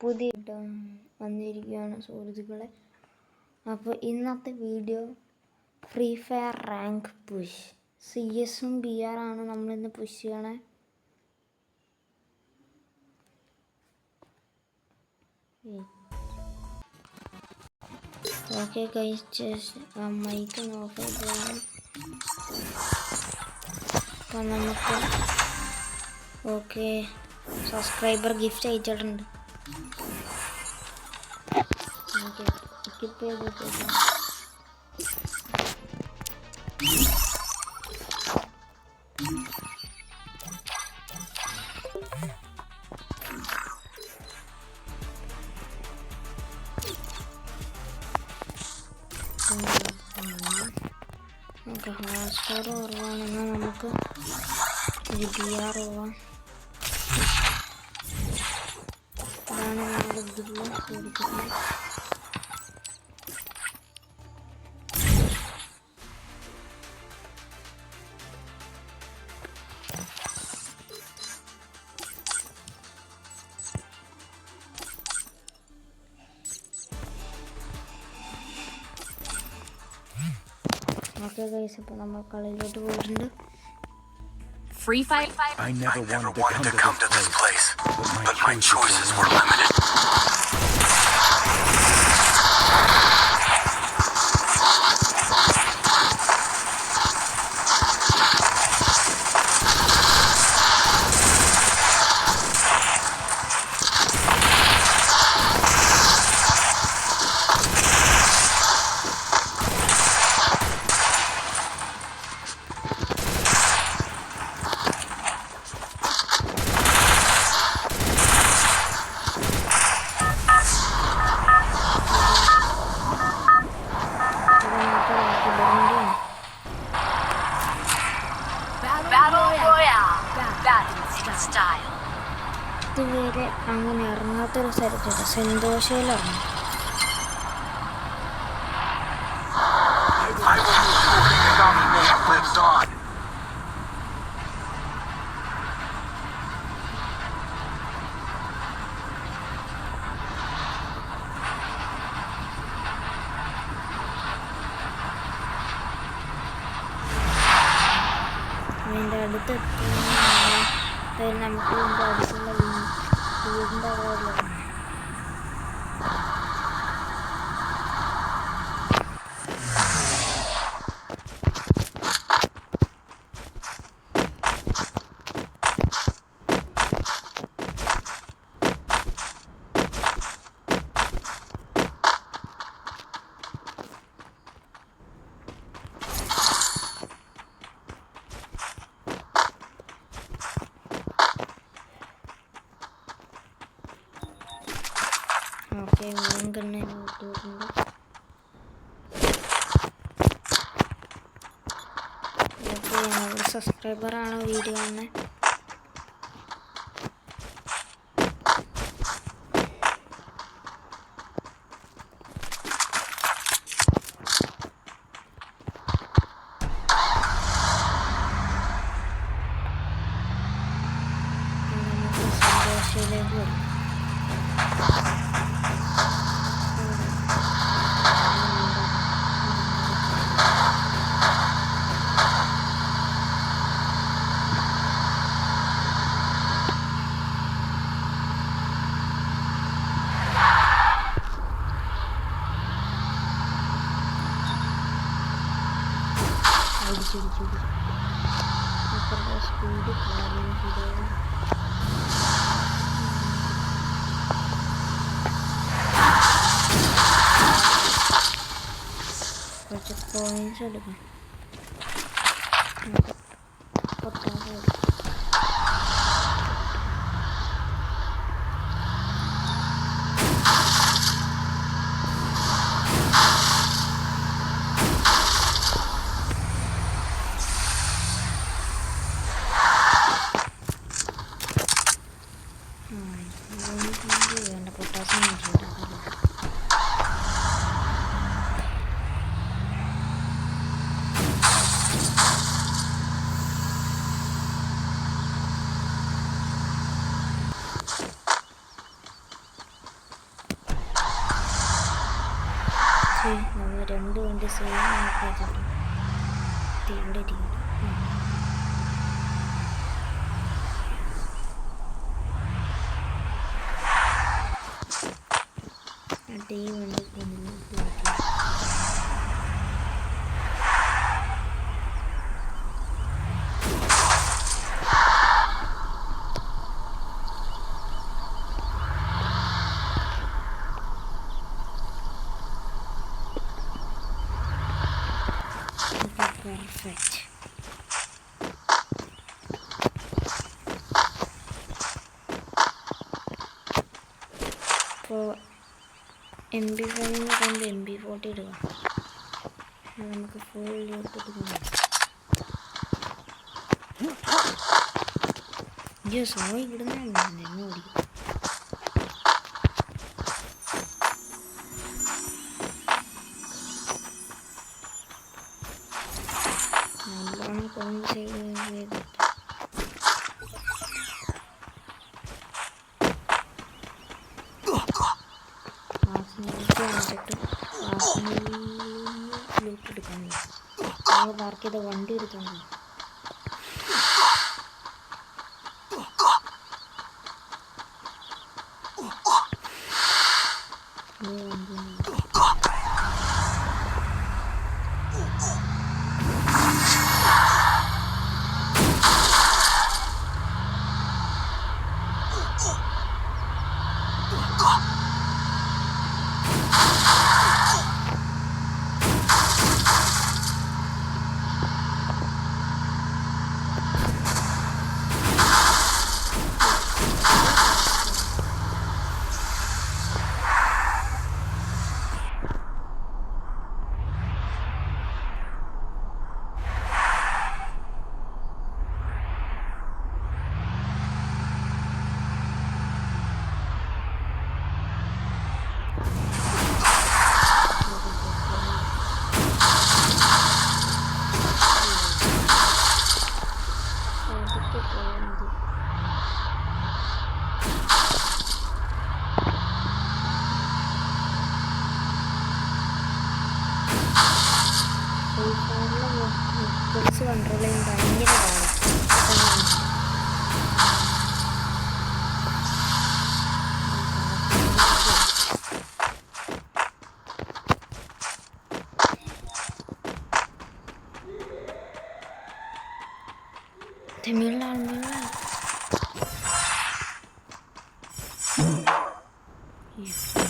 പുതിയ വന്നിരിക്കുകയാണ് സുഹൃത്തുക്കളെ. അപ്പോൾ ഇന്നത്തെ video free fire rank push CS-ഉം BR ആണ് നമ്മളിന്ന് പുഷ് ചെയ്യണേ. ഓക്കെ ഗൈസ്, മൈക്ക് നോക്കാം. അപ്പം നമുക്ക് ഓക്കെ സബ്സ്ക്രൈബർ ഗിഫ്റ്റ് അയച്ചിട്ടുണ്ട്. നമുക്ക് ഹാർഡ് സ്കോർ കുറവാണെന്നാൽ നമുക്ക് BR പോവാം. അതാണ് നമ്മുടെ ഇതിലുള്ള സുഹൃത്തുക്കളെ. ഓക്കെ ഗൈസ്, അപ്പോൾ നമ്മൾ കളിയിലോട്ട് പോയിട്ടുണ്ട്. Free Fire? I never wanted to come to this place, but my choices were limited. ഇതുവരെ അങ്ങനെ ഇറങ്ങാത്തൊരു സ്ഥലത്തില്ല, സന്തോഷയിലാണ്. അതിൻ്റെ അടുത്ത് നമുക്ക് ഇതിൻ്റെ അടുത്തുള്ള വീടിൻ്റെ അവിടെ ഓക്കെ മീൻ കണ്ണ കിട്ടിയിട്ടുണ്ട്. ഓക്കെ, ഞങ്ങളുടെ സബ്സ്ക്രൈബറാണ് വീഡിയോ കാണുന്നത്. നമുക്ക് സന്തോഷയിലേക്ക് വരും. സ്പീഡ് കുറച്ച് കോയിൻസ് എടുക്കാം. വേണ്ട പൊട്ടാസ്യം നമ്മൾ 2 വണ്ടി സെയിം ആക്കി വെച്ചിട്ട് ഇവിടെ ഇരിക്കുന്നു. എന്നിട്ട് ഈ വണ്ടി പെർഫെക്റ്റ്. ഇപ്പോൾ MP5 കൊണ്ട് MP40 ഇടുക. നമുക്ക് ഫുൾ ലൂട്ട് എടുക്കണം. സോയി ഇടുന്ന എന്നെ ഓടിക്കും. നല്ലോണം കോൺ ചെയ്ത് ലൂട്ട് എടുക്കാൻ നമ്മൾ പാർക്ക് ചെയ്ത വണ്ടി എടുക്കാൻ പോകും. കുറച്ച് കൺട്രോൾ ചെയ്യാൻ ഭയങ്കര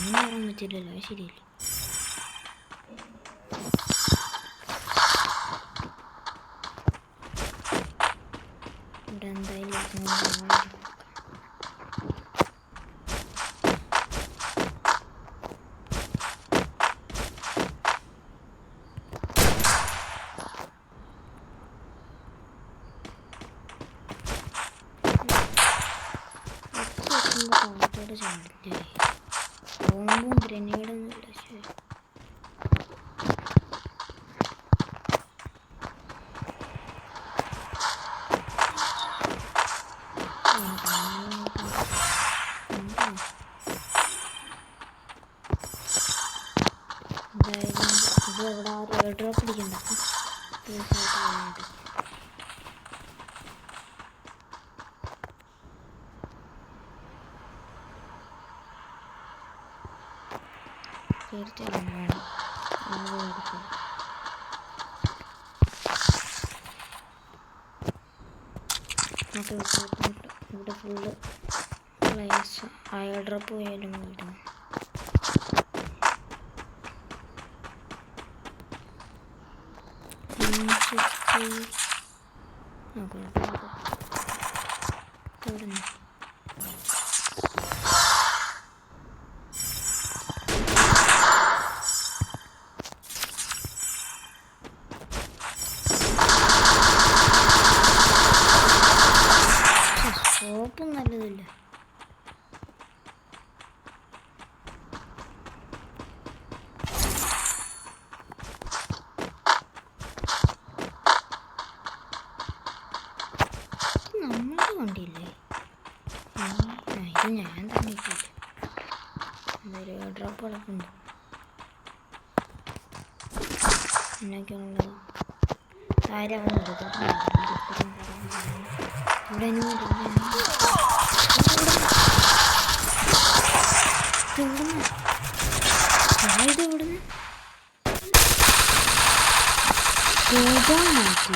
കയറാൻ പറ്റില്ലല്ലോ. ശരിയല്ലേ? ഇവിടെ എന്തായാലും താഴത്തോടെ ചാടില്ലേ? ബോംബും ഗ്രനേഡൊന്നും ഇല്ല. ശരി, ഇത് അവിടെ ആ റോഡ് ഡ്രോപ്പ് പിടിക്കണ്ട. തീർച്ചയായും വേണം. ഇവിടെ ഫുള്ള് പ്ലേസ് അയർ ഡ്രോപ്പ് പോയാലും വീടാണ്. സോപ്പും നല്ലതില്ല. നമ്മളുടെ വണ്ടിയില്ലേ? ഇത് ഞാൻ തന്നെ ഇട്ടില്ല. എന്തൊരു ഡ്രോപ്പ് കിടപ്പുണ്ട്. എന്നൊക്കെയാണുള്ളത്. ആരും അവൻ ഇവിടെ ഇവിടുന്ന് പോകാൻ മാറ്റി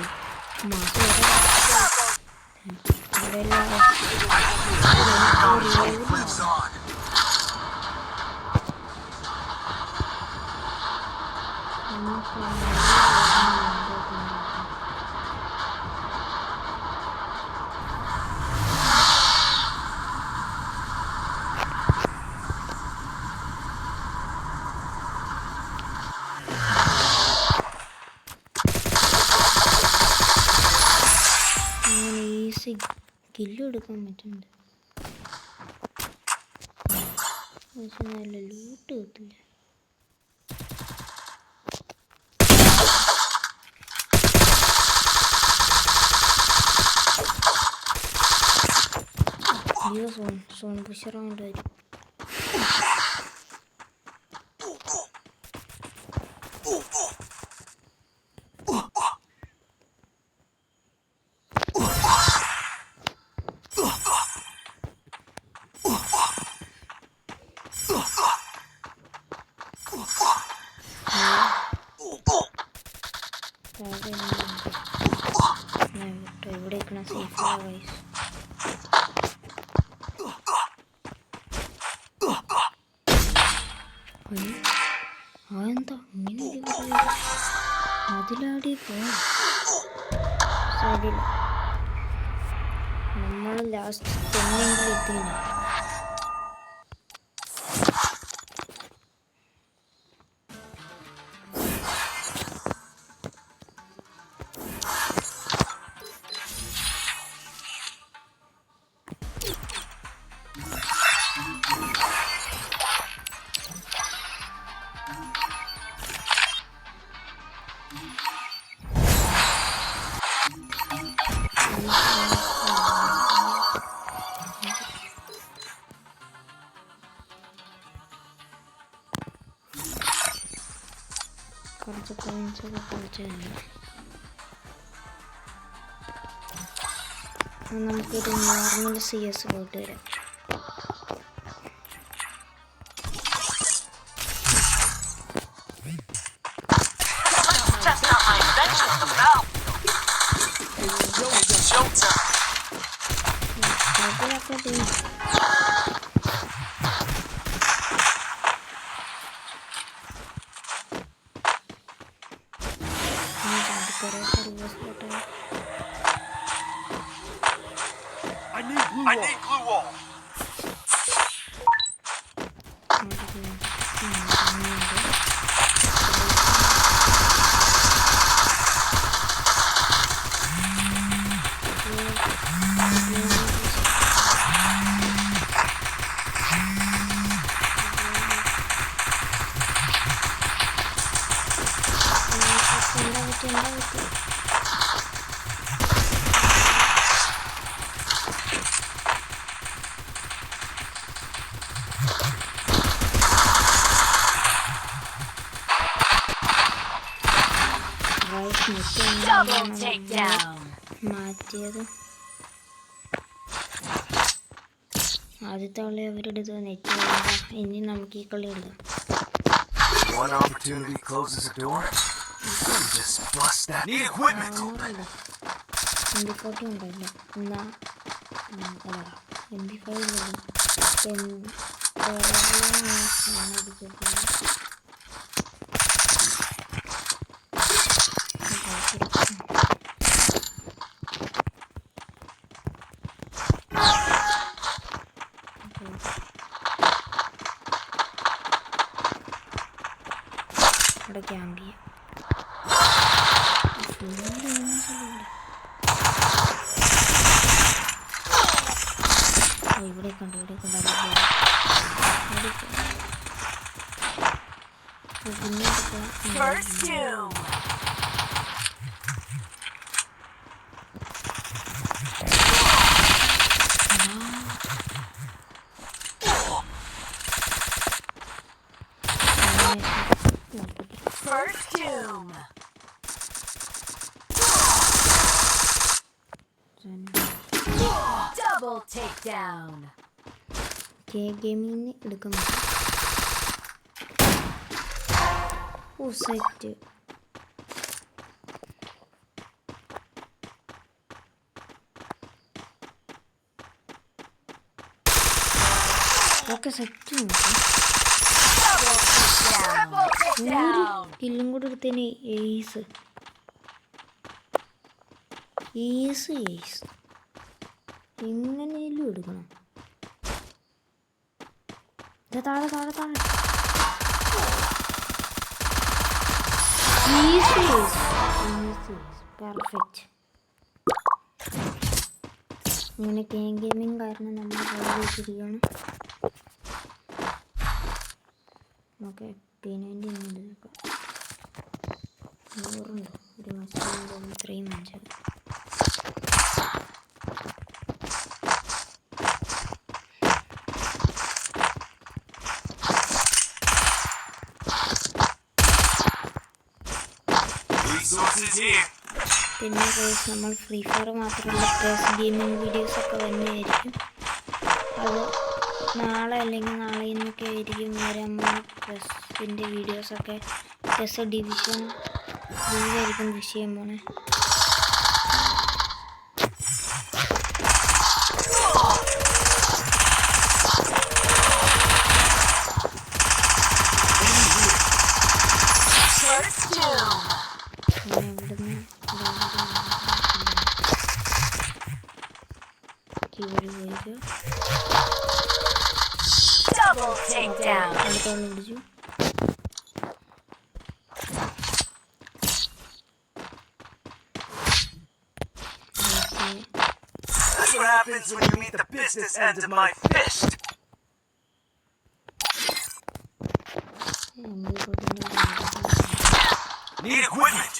ഈസി കില്ലും എടുക്കാൻ പറ്റുന്നുണ്ട്. പക്ഷെ നല്ല ലൂട്ട് കിട്ടില്ല. അയ്യോ സോൺ പുഷറാണ്ട് വരും. ഇവിടെ സേഫ് വൈസ് അതെന്താ ഇങ്ങനെ അതിലാടി പോയില്ല. നമ്മൾ ലാസ്റ്റ് തെന്നെങ്കിലും എത്തിയില്ല. കുറച്ച് പോയിന്റ്സൊക്കെ കളിച്ചതന്നെ. നമുക്കൊരു നോർമൽ CS പോയിട്ട് വരാം. I need glue wall. Double takedown. മാറ്റിയത് ആദ്യത്തെ കളി അവരുടെ നെറ്റ്. ഇനി നമുക്ക് ഈ കളി എടുക്കാം. One opportunity closes a door. Just bust that. Need equipment. MP40 ഉണ്ടല്ലോ. എന്നാ MP5 ഇവിടെ ക്യാമ്പ് ചെയ്യാം. ഇവിടെ കണ്ടു First two. First doom. Double takedown. ഗെയിമിന് എടുക്കാൻ പറ്റും. ഓ സെറ്റ്. ഓക്കെ സെറ്റ് നോക്കാം. Triple takedown. കില്ലും കൂടെ എടുത്തതിന് ഏസ് ഏസ് ഏസ് എങ്ങനെയും എടുക്കണം. താഴെ താഴെ താഴെ പെർഫെക്റ്റ്. ഇങ്ങനെ ഗെയിമിങ് കാരണം നമ്മൾ വെച്ചിരിക്കുകയാണ്. ഓക്കെ P90 നോക്കാം. 100 ഒരു മാസം ഇത്രയും മഞ്ച്. പിന്നെ നമ്മൾ ഫ്രീ ഫയർ മാത്രമല്ല പേഴ്സ് ഗെയിമിംഗ് വീഡിയോസൊക്കെ വരുന്നതായിരിക്കും. അത് നാളെ അല്ലെങ്കിൽ നാളെ ഇന്നൊക്കെ ആയിരിക്കും വരാൻ പെസ്സിൻ്റെ വീഡിയോസൊക്കെ. പെസ് ഡിവിഷൻ ആയിരിക്കും വിഷയം പോണേ. Double takedown. അടുത്തോളം പിടിച്ചു. That's what happens when you meet the business end of my fist. Need equipment.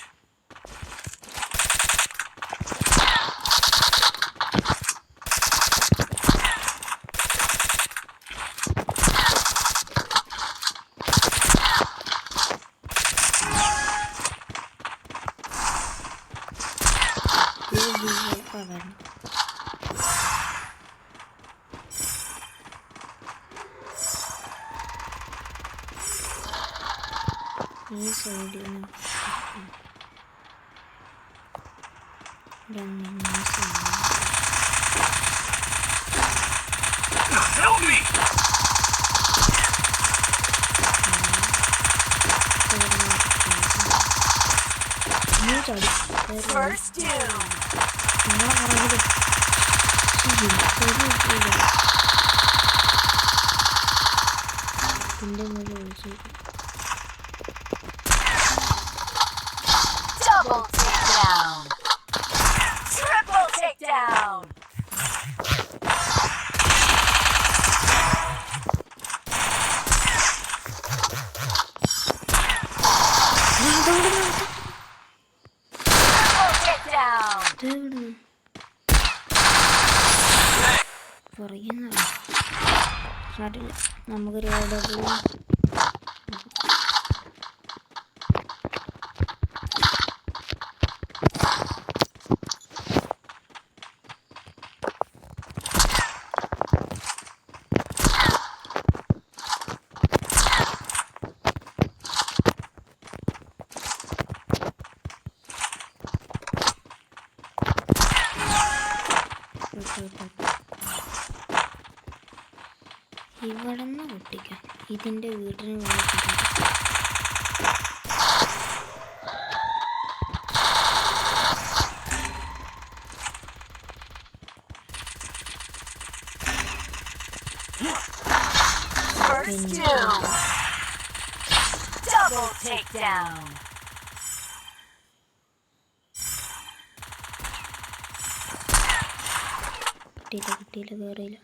ഈ സൈഡിൽ Help me. First doom. Double takedown. Triple takedown. Triple takedown. പറയുന്ന സാരില്ല, നമുക്കൊരു ഓർഡർ ഇവിടെ നിന്ന് പൊട്ടിക്കാം. ഇതിൻ്റെ വീട്ടിന് First doom. Double takedown. കിട്ടിയില്ല കയറിയില്ല.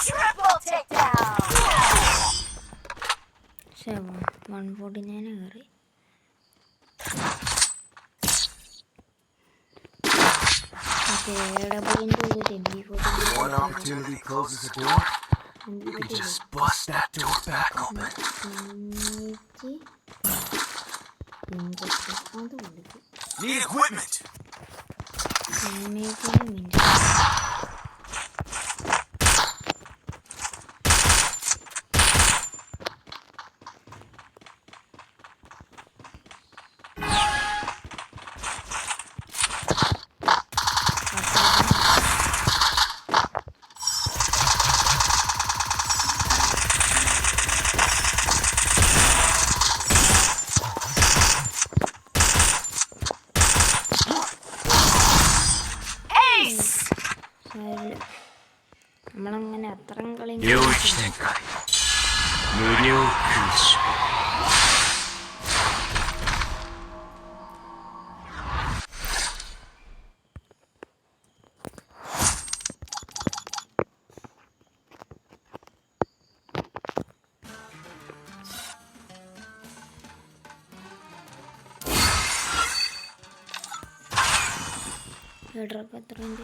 Triple takedown. 149 കയറി. One opportunity closes the door, You can just bust that door back open. അത് കൊടുക്കും. Need equipment. നമ്മളങ്ങനെ അത്രയും കളി ഡ്രോപ്പ് എത്രയുണ്ട്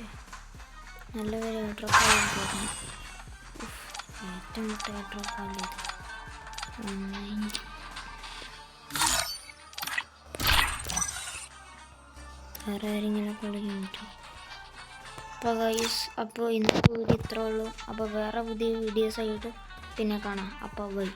നല്ല പേര് ഡ്രോപ്പ് ആയിരുന്നു ഏറ്റവും മുട്ട ഡ്രോപ്പ് ആയത് വേറെ ആരെങ്കിലും കളിക്കാൻ പറ്റും അപ്പോൾ ഗൈസ് അപ്പോൾ ഇന്നത്തെ വീഡിയോ ഇത്രേ ഉള്ളൂ അപ്പോൾ വേറെ പുതിയ വീഡിയോസ് ആയിട്ട് പിന്നെ കാണാം അപ്പോൾ ബൈ